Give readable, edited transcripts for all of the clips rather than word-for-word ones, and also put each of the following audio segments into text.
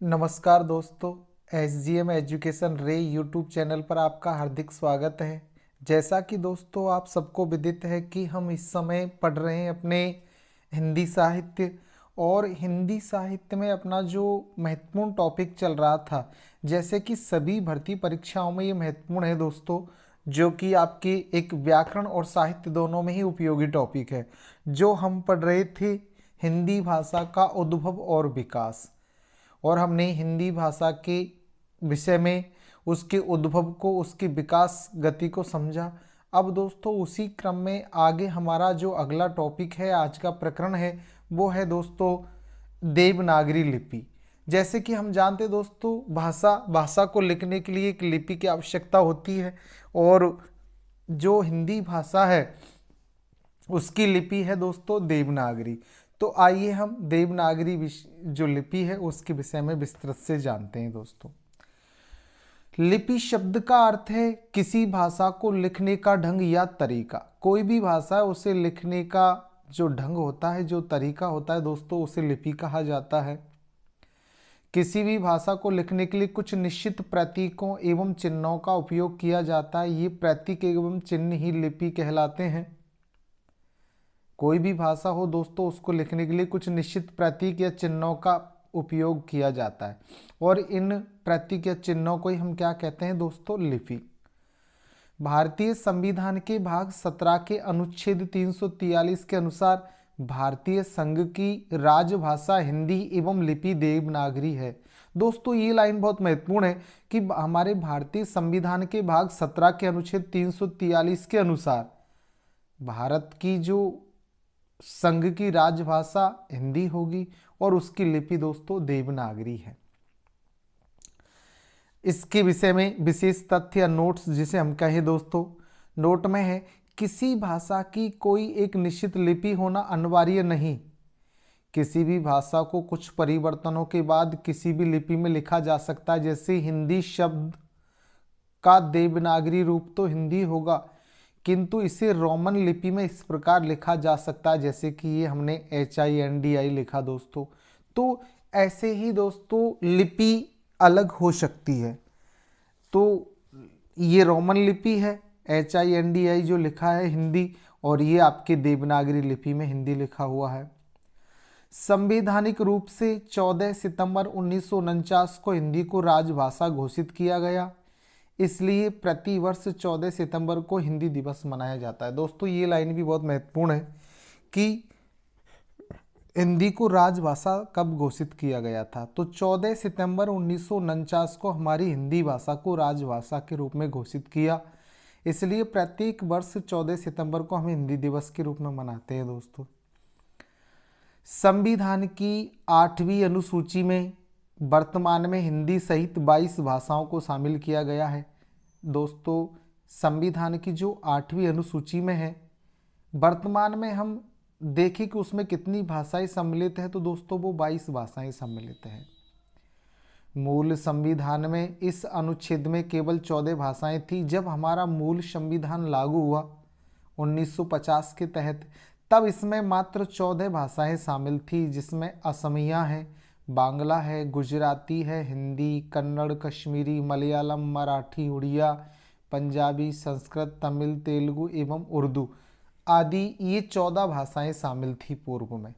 नमस्कार दोस्तों। SGM education रे यूट्यूब चैनल पर आपका हार्दिक स्वागत है। जैसा कि दोस्तों आप सबको विदित है कि हम इस समय पढ़ रहे हैं अपने हिंदी साहित्य, और हिंदी साहित्य में अपना जो महत्वपूर्ण टॉपिक चल रहा था, जैसे कि सभी भर्ती परीक्षाओं में ये महत्वपूर्ण है दोस्तों, जो कि आपकी एक व्याकरण और साहित्य दोनों में ही उपयोगी टॉपिक है। जो हम पढ़ रहे थे हिंदी भाषा का उद्भव और विकास, और हमने हिंदी भाषा के विषय में उसके उद्भव को, उसके विकास गति को समझा। अब दोस्तों उसी क्रम में आगे हमारा जो अगला टॉपिक है, आज का प्रकरण है, वो है दोस्तों देवनागरी लिपि। जैसे कि हम जानते हैं दोस्तों, भाषा को लिखने के लिए एक लिपि की आवश्यकता होती है, और जो हिंदी भाषा है उसकी लिपि है दोस्तों देवनागरी। तो आइए हम देवनागरी जो लिपि है उसके विषय में विस्तृत से जानते हैं दोस्तों। लिपि शब्द का अर्थ है किसी भाषा को लिखने का ढंग या तरीका। कोई भी भाषा है उसे लिखने का जो ढंग होता है, जो तरीका होता है दोस्तों, उसे लिपि कहा जाता है। किसी भी भाषा को लिखने के लिए कुछ निश्चित प्रतीकों एवं चिन्हों का उपयोग किया जाता है। ये प्रतीक एवं चिन्ह ही लिपि कहलाते हैं। कोई भी भाषा हो दोस्तों, उसको लिखने के लिए कुछ निश्चित प्रतीक या चिन्हों का उपयोग किया जाता है, और इन प्रतीक या चिन्हों को ही हम क्या कहते हैं दोस्तों? लिपि। भारतीय संविधान के भाग 17 के अनुच्छेद 343 के अनुसार भारतीय संघ की राजभाषा हिंदी एवं लिपि देवनागरी है। दोस्तों ये लाइन बहुत महत्वपूर्ण है कि हमारे भारतीय संविधान के भाग 17 के अनुच्छेद 343 के अनुसार भारत की जो संघ की राजभाषा हिंदी होगी, और उसकी लिपि दोस्तों देवनागरी है। इसके विषय में विशेष तथ्य या नोट्स जिसे हम कहें दोस्तों, नोट में है किसी भाषा की कोई एक निश्चित लिपि होना अनिवार्य नहीं। किसी भी भाषा को कुछ परिवर्तनों के बाद किसी भी लिपि में लिखा जा सकता है। जैसे हिंदी शब्द का देवनागरी रूप तो हिंदी होगा, किंतु इसे रोमन लिपि में इस प्रकार लिखा जा सकता है जैसे कि ये हमने HINDI लिखा दोस्तों। तो ऐसे ही दोस्तों लिपि अलग हो सकती है। तो ये रोमन लिपि है HINDI जो लिखा है हिंदी, और ये आपके देवनागरी लिपि में हिंदी लिखा हुआ है। संवैधानिक रूप से 14 सितंबर 1949 को हिंदी को राजभाषा घोषित किया गया, इसलिए प्रतिवर्ष 14 सितंबर को हिंदी दिवस मनाया जाता है। दोस्तों ये लाइन भी बहुत महत्वपूर्ण है कि हिंदी को राजभाषा कब घोषित किया गया था। तो 14 सितंबर 1949 को हमारी हिंदी भाषा को राजभाषा के रूप में घोषित किया, इसलिए प्रत्येक वर्ष 14 सितंबर को हम हिंदी दिवस के रूप में मनाते हैं दोस्तों। संविधान की 8वीं अनुसूची में वर्तमान में हिंदी सहित 22 भाषाओं को शामिल किया गया है। दोस्तों संविधान की जो 8वीं अनुसूची में है, वर्तमान में हम देखें कि उसमें कितनी भाषाएं सम्मिलित है, तो दोस्तों वो 22 भाषाएं सम्मिलित हैं। मूल संविधान में इस अनुच्छेद में केवल 14 भाषाएं थी। जब हमारा मूल संविधान लागू हुआ 1950 के तहत, तब इसमें मात्र 14 भाषाएं शामिल थी, जिसमें असमिया है, बांग्ला है, गुजराती है, हिंदी, कन्नड़, कश्मीरी, मलयालम, मराठी, उड़िया, पंजाबी, संस्कृत, तमिल, तेलुगु एवं उर्दू आदि ये 14 भाषाएं शामिल थी पूर्व में।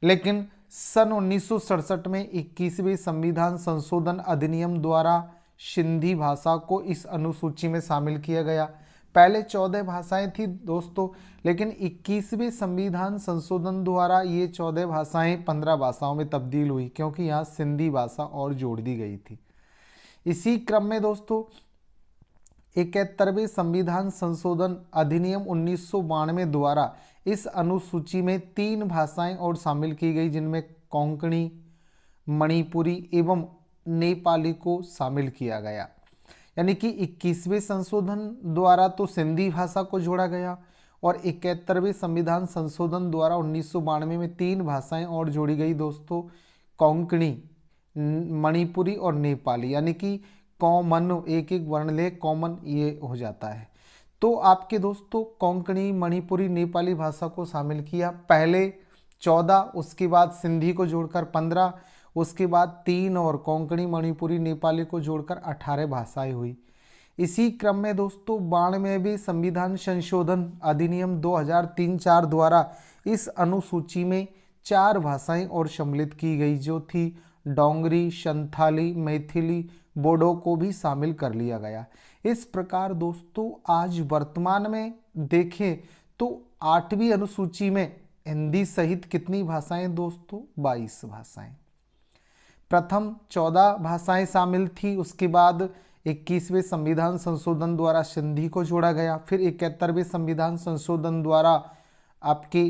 लेकिन सन 1967 में 21वें संविधान संशोधन अधिनियम द्वारा सिंधी भाषा को इस अनुसूची में शामिल किया गया। पहले 14 भाषाएं थी दोस्तों, लेकिन 21वें संविधान संशोधन द्वारा ये 14 भाषाएं 15 भाषाओं में तब्दील हुई, क्योंकि यहाँ सिंधी भाषा और जोड़ दी गई थी। इसी क्रम में दोस्तों 71वें संविधान संशोधन अधिनियम 1992 द्वारा इस अनुसूची में 3 भाषाएं और शामिल की गई, जिनमें कोंकणी, मणिपुरी एवं नेपाली को शामिल किया गया। यानी कि 21वें संशोधन द्वारा तो सिंधी भाषा को जोड़ा गया, और 71वें संविधान संशोधन द्वारा 1992 में 3 भाषाएं और जोड़ी गई दोस्तों, कोंकणी, मणिपुरी और नेपाली। यानी कि कॉमन, एक एक वर्ण ले कॉमन ये हो जाता है। तो आपके दोस्तों कोंकणी, मणिपुरी, नेपाली भाषा को शामिल किया। पहले 14, उसके बाद सिंधी को जोड़कर 15, उसके बाद 3 और कोंकणी मणिपुरी नेपाली को जोड़कर 18 भाषाएं हुई। इसी क्रम में दोस्तों 92वें संविधान संशोधन अधिनियम 2003-4 द्वारा इस अनुसूची में 4 भाषाएं और सम्मिलित की गई, जो थी डोंगरी, संथाली, मैथिली, बोडो को भी शामिल कर लिया गया। इस प्रकार दोस्तों आज वर्तमान में देखें तो 8वीं अनुसूची में हिंदी सहित कितनी भाषाएं दोस्तों? 22 भाषाएं। प्रथम 14 भाषाएं शामिल थी, उसके बाद 21वें संविधान संशोधन द्वारा सिंधी को जोड़ा गया, फिर 71वें संविधान संशोधन द्वारा आपके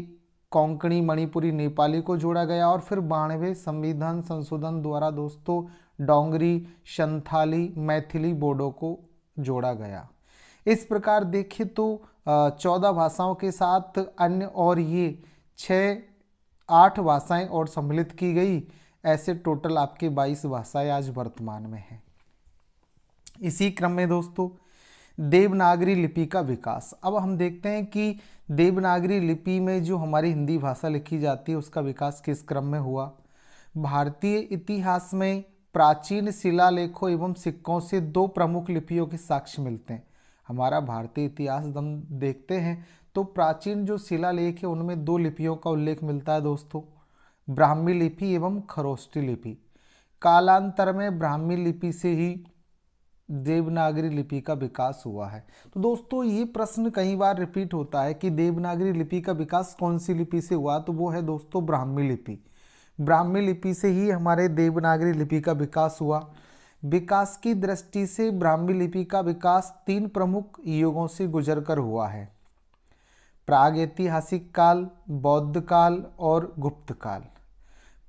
कोंकणी मणिपुरी नेपाली को जोड़ा गया, और फिर 92वें संविधान संशोधन द्वारा दोस्तों डोंगरी, संथाली, मैथिली, बोडो को जोड़ा गया। इस प्रकार देखें तो 14 भाषाओं के साथ अन्य और ये 8 भाषाएं और सम्मिलित की गई। ऐसे टोटल आपके 22 भाषाएं आज वर्तमान में हैं। इसी क्रम में दोस्तों देवनागरी लिपि का विकास। अब हम देखते हैं कि देवनागरी लिपि में जो हमारी हिंदी भाषा लिखी जाती है उसका विकास किस क्रम में हुआ। भारतीय इतिहास में प्राचीन शिलालेखों एवं सिक्कों से 2 प्रमुख लिपियों के साक्ष्य मिलते हैं। हमारा भारतीय इतिहास हम देखते हैं तो प्राचीन जो शिलालेख है उनमें 2 लिपियों का उल्लेख मिलता है दोस्तों, ब्राह्मी लिपि एवं खरोष्टी लिपि। कालांतर में ब्राह्मी लिपि से ही देवनागरी लिपि का विकास हुआ है। तो दोस्तों ये प्रश्न कई बार रिपीट होता है कि देवनागरी लिपि का विकास कौन सी लिपि से हुआ, तो वो है दोस्तों ब्राह्मी लिपि। ब्राह्मी लिपि से ही हमारे देवनागरी लिपि का विकास हुआ। विकास की दृष्टि से ब्राह्मी लिपि का विकास 3 प्रमुख युगों से गुजरकर हुआ है, प्रागैतिहासिक काल, बौद्ध काल और गुप्त काल।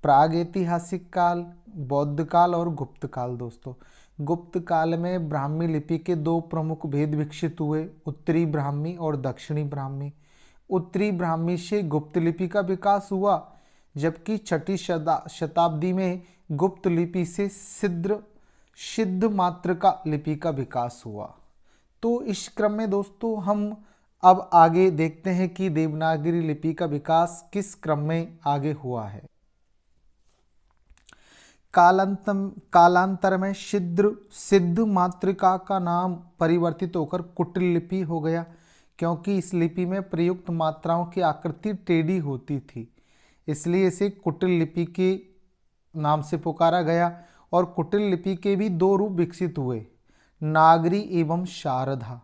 प्रागैतिहासिक काल, बौद्ध काल और गुप्त काल। दोस्तों गुप्त काल में ब्राह्मी लिपि के 2 प्रमुख भेद विकसित हुए, उत्तरी ब्राह्मी और दक्षिणी ब्राह्मी। उत्तरी ब्राह्मी से गुप्त लिपि का विकास हुआ, जबकि 6ठी शताब्दी में गुप्त लिपि से सिद्ध मातृका लिपि का विकास हुआ। तो इस क्रम में दोस्तों हम अब आगे देखते हैं कि देवनागरी लिपि का विकास किस क्रम में आगे हुआ है। कालांतर में सिद्ध मातृका का नाम परिवर्तित होकर कुटिल लिपि हो गया, क्योंकि इस लिपि में प्रयुक्त मात्राओं की आकृति टेढ़ी होती थी, इसलिए इसे कुटिल लिपि के नाम से पुकारा गया। और कुटिल लिपि के भी 2 रूप विकसित हुए, नागरी एवं शारदा।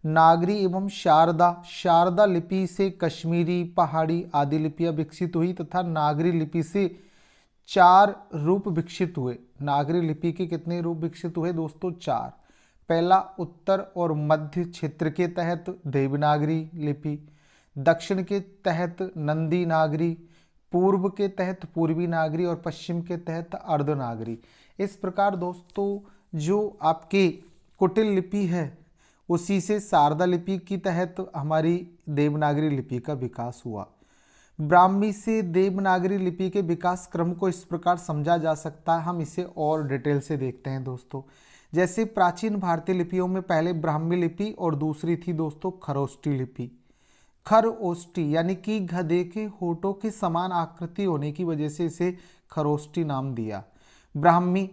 नागरी एवं शारदा लिपि से कश्मीरी, पहाड़ी आदि लिपियां विकसित हुई तथा नागरी लिपि से 4 रूप विकसित हुए। नागरी लिपि के कितने रूप विकसित हुए दोस्तों? 4। पहला उत्तर और मध्य क्षेत्र के तहत देवनागरी लिपि, दक्षिण के तहत नंदी नागरी, पूर्व के तहत पूर्वी नागरी और पश्चिम के तहत अर्धनागरी। इस प्रकार दोस्तों जो आपकी कुटिल लिपि है उसी से शारदा लिपि की तहत हमारी देवनागरी लिपि का विकास हुआ। ब्राह्मी से देवनागरी लिपि के विकास क्रम को इस प्रकार समझा जा सकता है, हम इसे और डिटेल से देखते हैं दोस्तों। जैसे प्राचीन भारतीय लिपियों में पहले ब्राह्मी लिपि और दूसरी थी दोस्तों खरोष्टी लिपि। खरओष्टी यानी कि गधे के होठों की समान आकृति होने की वजह से इसे खरोष्टी नाम दिया। ब्राह्मी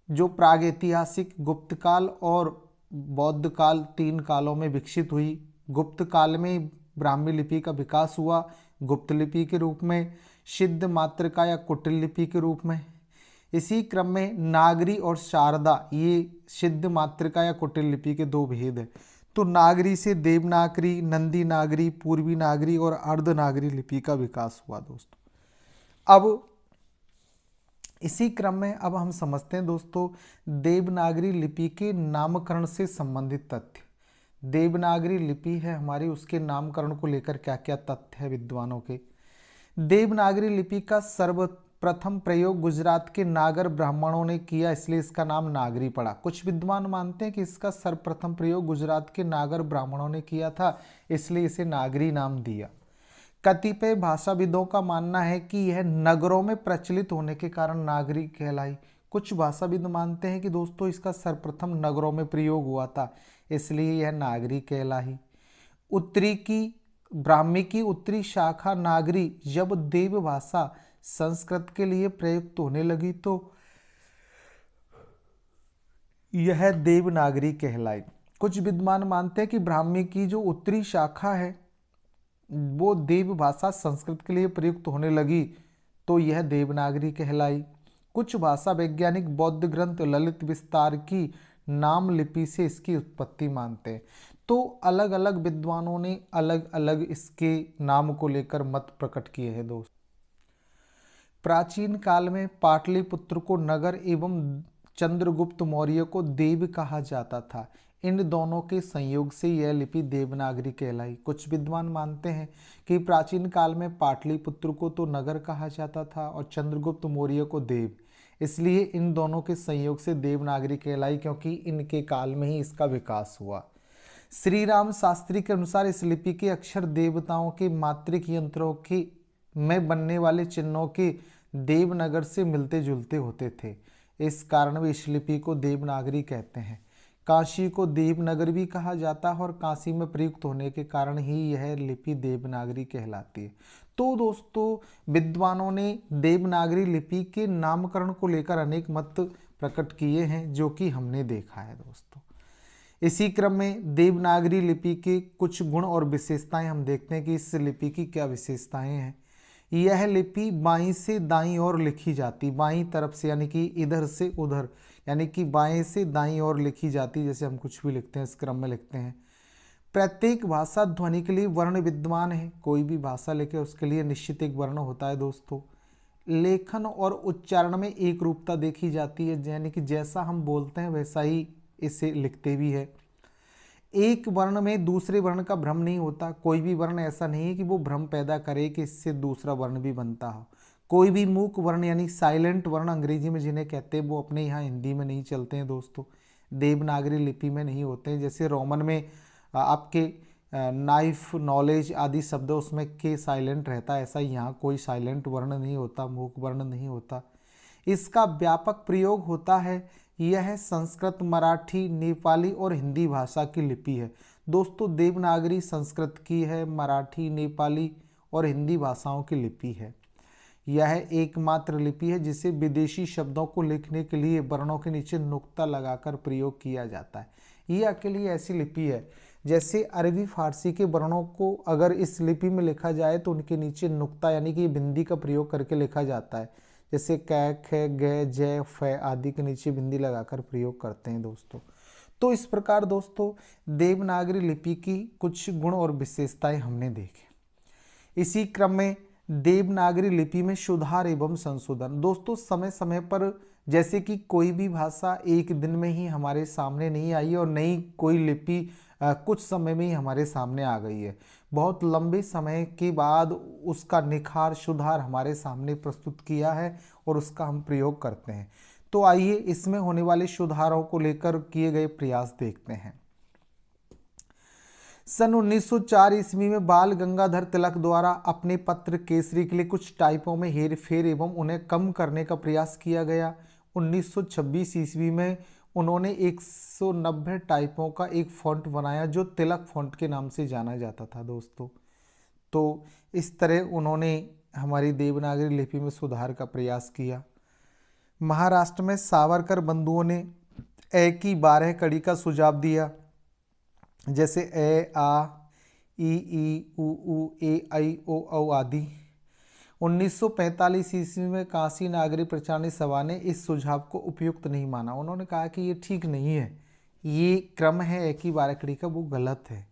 जो प्रागैतिहासिक, गुप्त काल और बौद्ध काल 3 कालों में विकसित हुई। गुप्त काल में ब्राह्मी लिपि का विकास हुआ गुप्त लिपि के रूप में, सिद्ध मातृका या कुटिल लिपि के रूप में। इसी क्रम में नागरी और शारदा ये सिद्ध मातृका या कुटिल लिपि के 2 भेद हैं। तो नागरी से देवनागरी, नंदी नागरी, पूर्वी नागरी और अर्धनागरी लिपि का विकास हुआ दोस्तों। अब इसी क्रम में अब हम समझते हैं दोस्तों देवनागरी लिपि के नामकरण से संबंधित तथ्य। देवनागरी लिपि है हमारी, उसके नामकरण को लेकर क्या क्या तथ्य है विद्वानों के। देवनागरी लिपि का सर्वप्रथम प्रयोग गुजरात के नागर ब्राह्मणों ने किया, इसलिए इसका नाम नागरी पड़ा। कुछ विद्वान मानते हैं कि इसका सर्वप्रथम प्रयोग गुजरात के नागर ब्राह्मणों ने किया था, इसलिए इसे नागरी नाम दिया। कतिपय भाषाविदों का मानना है कि यह नगरों में प्रचलित होने के कारण नागरी कहलाई। कुछ भाषाविद मानते हैं कि दोस्तों इसका सर्वप्रथम नगरों में प्रयोग हुआ था, इसलिए यह नागरी कहलाई। उत्तरी की ब्राह्मी की उत्तरी शाखा नागरी जब देव भाषा संस्कृत के लिए प्रयुक्त होने लगी तो यह देवनागरी कहलाई। कुछ विद्वान मानते हैं कि ब्राह्मी की जो उत्तरी शाखा है वो देव भाषा संस्कृत के लिए प्रयुक्त होने लगी तो यह देवनागरी कहलाई। कुछ भाषा वैज्ञानिक बौद्ध ग्रंथ ललित विस्तार की नाम लिपि से इसकी उत्पत्ति मानते हैं। तो अलग अलग विद्वानों ने अलग अलग इसके नाम को लेकर मत प्रकट किए हैं दोस्त। प्राचीन काल में पाटलिपुत्र को नगर एवं चंद्रगुप्त मौर्य को देव कहा जाता था। इन दोनों के संयोग से यह लिपि देवनागरी कहलाई। कुछ विद्वान मानते हैं कि प्राचीन काल में पाटलिपुत्र को तो नगर कहा जाता था और चंद्रगुप्त मौर्य को देव, इसलिए इन दोनों के संयोग से देवनागरी कहलाई, क्योंकि इनके काल में ही इसका विकास हुआ। श्री राम शास्त्री के अनुसार इस लिपि के अक्षर देवताओं के मात्रिक यंत्रों के में बनने वाले चिन्हों के देवनगर से मिलते जुलते होते थे। इस कारण वे इस लिपि को देवनागरी कहते हैं। काशी को देवनगर भी कहा जाता है और काशी में प्रयुक्त होने के कारण ही यह लिपि देवनागरी कहलाती है। तो दोस्तों, विद्वानों ने देवनागरी लिपि के नामकरण को लेकर अनेक मत प्रकट किए हैं, जो कि हमने देखा है दोस्तों। इसी क्रम में देवनागरी लिपि के कुछ गुण और विशेषताएं हम देखते हैं कि इस लिपि की क्या विशेषताएं हैं। यह लिपि बाईं से दाईं ओर लिखी जाती, बाईं तरफ से यानी कि इधर से उधर, यानी कि बाएं से दाईं ओर लिखी जाती। जैसे हम कुछ भी लिखते हैं इस क्रम में लिखते हैं। प्रत्येक भाषा ध्वनि के लिए वर्ण विद्यमान है। कोई भी भाषा लिखे उसके लिए निश्चित एक वर्ण होता है दोस्तों। लेखन और उच्चारण में एक रूपता देखी जाती है, यानी कि जैसा हम बोलते हैं वैसा ही इसे लिखते भी है। एक वर्ण में दूसरे वर्ण का भ्रम नहीं होता। कोई भी वर्ण ऐसा नहीं है कि वो भ्रम पैदा करे कि इससे दूसरा वर्ण भी बनता हो। कोई भी मूक वर्ण यानी साइलेंट वर्ण अंग्रेजी में जिन्हें कहते हैं, वो अपने यहाँ हिंदी में नहीं चलते हैं दोस्तों, देवनागरी लिपि में नहीं होते हैं। जैसे रोमन में आपके नाइफ, नॉलेज आदि शब्द उसमें के साइलेंट रहता है, ऐसा यहाँ कोई साइलेंट वर्ण नहीं होता, मूक वर्ण नहीं होता। इसका व्यापक प्रयोग होता है। यह संस्कृत, मराठी, नेपाली और हिंदी भाषा की लिपि है दोस्तों। देवनागरी संस्कृत की है, मराठी, नेपाली और हिंदी भाषाओं की लिपि है। यह एकमात्र लिपि है जिसे विदेशी शब्दों को लिखने के लिए वर्णों के नीचे नुक्ता लगाकर प्रयोग किया जाता है। ये अकेली ऐसी लिपि है, जैसे अरबी फारसी के वर्णों को अगर इस लिपि में लिखा जाए तो उनके नीचे नुक्ता यानी कि बिंदी का प्रयोग करके लिखा जाता है। जैसे कै, ख, ग, जय, फ आदि के नीचे बिंदी लगाकर प्रयोग करते हैं दोस्तों। तो इस प्रकार दोस्तों देवनागरी लिपि की कुछ गुण और विशेषताएं हमने देखे। इसी क्रम में देवनागरी लिपि में सुधार एवं संशोधन। दोस्तों, समय समय पर जैसे कि कोई भी भाषा एक दिन में ही हमारे सामने नहीं आई और नई कोई लिपि कुछ समय में ही हमारे सामने आ गई है। बहुत लंबे समय के बाद उसका निखार, सुधार हमारे सामने प्रस्तुत किया है और उसका हम प्रयोग करते हैं। तो आइए इसमें होने वाले सुधारों को लेकर किए गए प्रयास देखते हैं। सन 1904 ईस्वी में बाल गंगाधर तिलक द्वारा अपने पत्र केसरी के लिए कुछ टाइपों में हेर फेर एवं उन्हें कम करने का प्रयास किया गया। 1926 ईस्वी में उन्होंने 190 टाइपों का एक फॉन्ट बनाया जो तिलक फॉन्ट के नाम से जाना जाता था दोस्तों। तो इस तरह उन्होंने हमारी देवनागरी लिपि में सुधार का प्रयास किया। महाराष्ट्र में सावरकर बंधुओं ने ए की 12 कड़ी का सुझाव दिया, जैसे ए, आ, ई, उ, ए, आई, ओ, औ आदि। 1945 ईस्वी में काशी नागरी प्रचारणी सभा ने इस सुझाव को उपयुक्त नहीं माना। उन्होंने कहा कि ये ठीक नहीं है, ये क्रम है एक ही 12 कड़ी का, वो गलत है।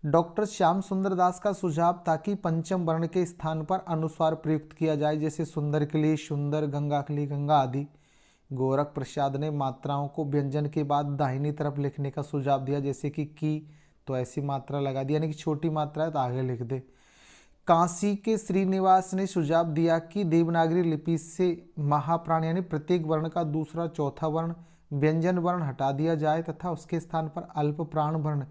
डॉक्टर श्याम सुंदर दास का सुझाव था कि पंचम वर्ण के स्थान पर अनुस्वार प्रयुक्त किया जाए, जैसे सुंदर के लिए सुंदर, गंगा के लिए गंगा आदि। गोरख प्रसाद ने मात्राओं को व्यंजन के बाद दाहिनी तरफ लिखने का सुझाव दिया, जैसे कि की तो ऐसी मात्रा लगा दी, यानी कि छोटी मात्रा है तो आगे लिख दे। काशी के श्रीनिवास ने सुझाव दिया कि देवनागरी लिपि से महाप्राण यानी प्रत्येक वर्ण का दूसरा चौथा वर्ण व्यंजन वर्ण हटा दिया जाए तथा उसके स्थान पर अल्प प्राण वर्ण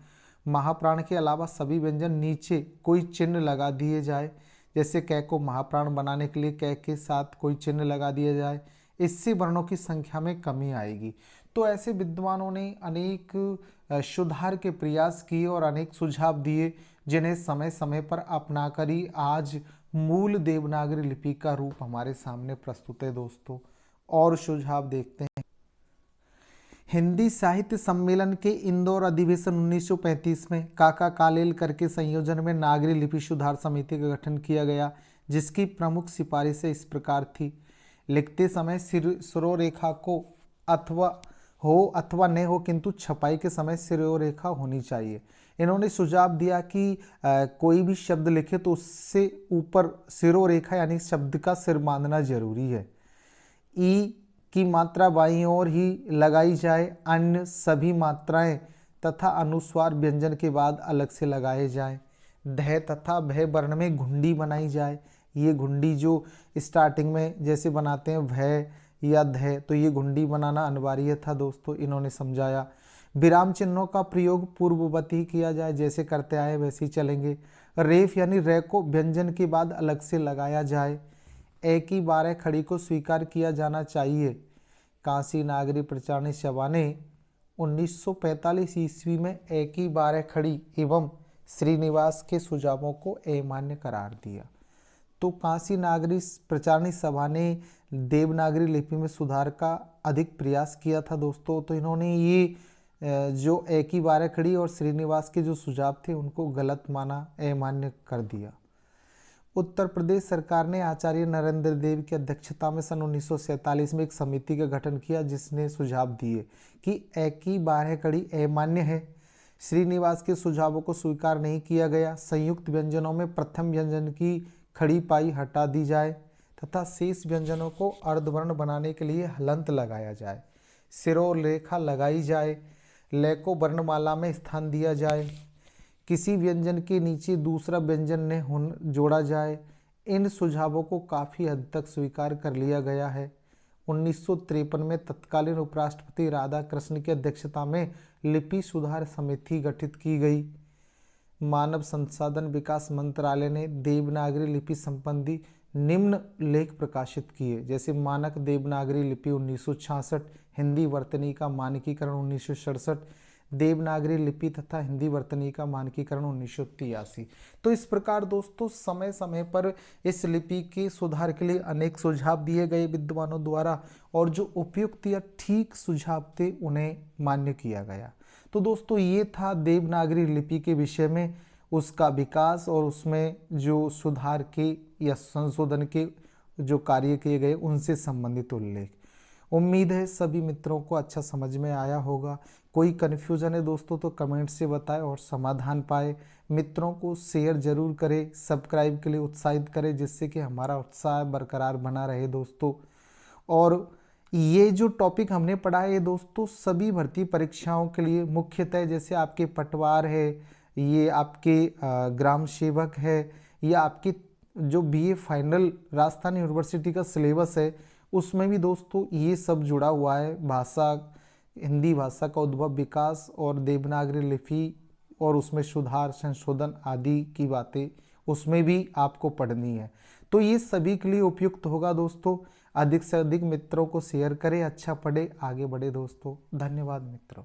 महाप्राण के अलावा सभी व्यंजन नीचे कोई चिन्ह लगा दिए जाए, जैसे कै को महाप्राण बनाने के लिए कै के साथ कोई चिन्ह लगा दिया जाए। इससे वर्णों की संख्या में कमी आएगी। तो ऐसे विद्वानों ने अनेक सुधार के प्रयास किए और अनेक सुझाव दिए, जिन्हें समय समय पर अपनाकर ही आज मूल देवनागरी लिपि का रूप हमारे सामने प्रस्तुत है दोस्तों। और सुझाव देखते हैं। हिंदी साहित्य सम्मेलन के इंदौर अधिवेशन 1935 में काका कालेलकर के संयोजन में नागरी लिपि सुधार समिति का गठन किया गया, जिसकी प्रमुख सिफारिशें इस प्रकार थी। लिखते समय सिरोरेखा को अथवा न हो, किंतु छपाई के समय सिरोरेखा होनी चाहिए। इन्होंने सुझाव दिया कि कोई भी शब्द लिखे तो उससे ऊपर सिरोरेखा यानी शब्द का सिर बांधना जरूरी है। ई की मात्रा बाईं ओर ही लगाई जाए, अन्य सभी मात्राएं तथा अनुस्वार व्यंजन के बाद अलग से लगाए जाएं। ध तथा भ वर्ण में घुंडी बनाई जाए। ये घुंडी जो स्टार्टिंग में जैसे बनाते हैं भ या ध, तो ये घुंडी बनाना अनिवार्य था दोस्तों, इन्होंने समझाया। विराम चिन्हों का प्रयोग पूर्ववत ही किया जाए, जैसे करते आए वैसे ही चलेंगे। रेफ यानी रे को व्यंजन के बाद अलग से लगाया जाए। ए की 12 खड़ी को स्वीकार किया जाना चाहिए। काशी नागरी प्रचारणी सभा ने 1945 ईस्वी में ए की 12 खड़ी एवं श्रीनिवास के सुझावों को अमान्य करार दिया। तो काशी नागरी प्रचारणी सभा ने देवनागरी लिपि में सुधार का अधिक प्रयास किया था दोस्तों। तो इन्होंने ये जो ए की 12 खड़ी और श्रीनिवास के जो सुझाव थे उनको गलत माना, अमान्य कर दिया। उत्तर प्रदेश सरकार ने आचार्य नरेंद्र देव की अध्यक्षता में सन 1947 में एक समिति का गठन किया, जिसने सुझाव दिए कि ए की 12 कड़ी अमान्य है। श्रीनिवास के सुझावों को स्वीकार नहीं किया गया। संयुक्त व्यंजनों में प्रथम व्यंजन की खड़ी पाई हटा दी जाए तथा शेष व्यंजनों को अर्धवर्ण बनाने के लिए हलंत लगाया जाए। सिरोरेखा लगाई जाए। लय को वर्णमाला में स्थान दिया जाए। किसी व्यंजन के नीचे दूसरा व्यंजन ने जोड़ा जाए। इन सुझावों को काफ़ी हद तक स्वीकार कर लिया गया है। 1953 में तत्कालीन उपराष्ट्रपति राधाकृष्ण की अध्यक्षता में लिपि सुधार समिति गठित की गई। मानव संसाधन विकास मंत्रालय ने देवनागरी लिपि संबंधी निम्न लेख प्रकाशित किए, जैसे मानक देवनागरी लिपि 1966, हिंदी वर्तनी का मानकीकरण 1967, देवनागरी लिपि तथा हिंदी वर्तनी का मानकीकरण 1983। तो इस प्रकार दोस्तों समय समय पर इस लिपि के सुधार के लिए अनेक सुझाव दिए गए विद्वानों द्वारा, और जो उपयुक्त या ठीक सुझाव थे उन्हें मान्य किया गया। तो दोस्तों ये था देवनागरी लिपि के विषय में, उसका विकास और उसमें जो सुधार के या संशोधन के जो कार्य किए गए उनसे संबंधित उल्लेख। उम्मीद है सभी मित्रों को अच्छा समझ में आया होगा। कोई कन्फ्यूजन है दोस्तों तो कमेंट से बताएं और समाधान पाए। मित्रों को शेयर जरूर करें, सब्सक्राइब के लिए उत्साहित करें, जिससे कि हमारा उत्साह बरकरार बना रहे दोस्तों। और ये जो टॉपिक हमने पढ़ा है ये दोस्तों सभी भर्ती परीक्षाओं के लिए मुख्यतः, जैसे आपके पटवार है, ये आपके ग्राम सेवक है, या आपके जो बीए फाइनल राजस्थान यूनिवर्सिटी का सिलेबस है उसमें भी दोस्तों ये सब जुड़ा हुआ है। भाषा, हिंदी भाषा का उद्भव, विकास और देवनागरी लिपि और उसमें सुधार संशोधन आदि की बातें उसमें भी आपको पढ़नी है। तो ये सभी के लिए उपयुक्त होगा दोस्तों। अधिक से अधिक मित्रों को शेयर करें, अच्छा पढ़े, आगे बढ़े दोस्तों। धन्यवाद मित्रों।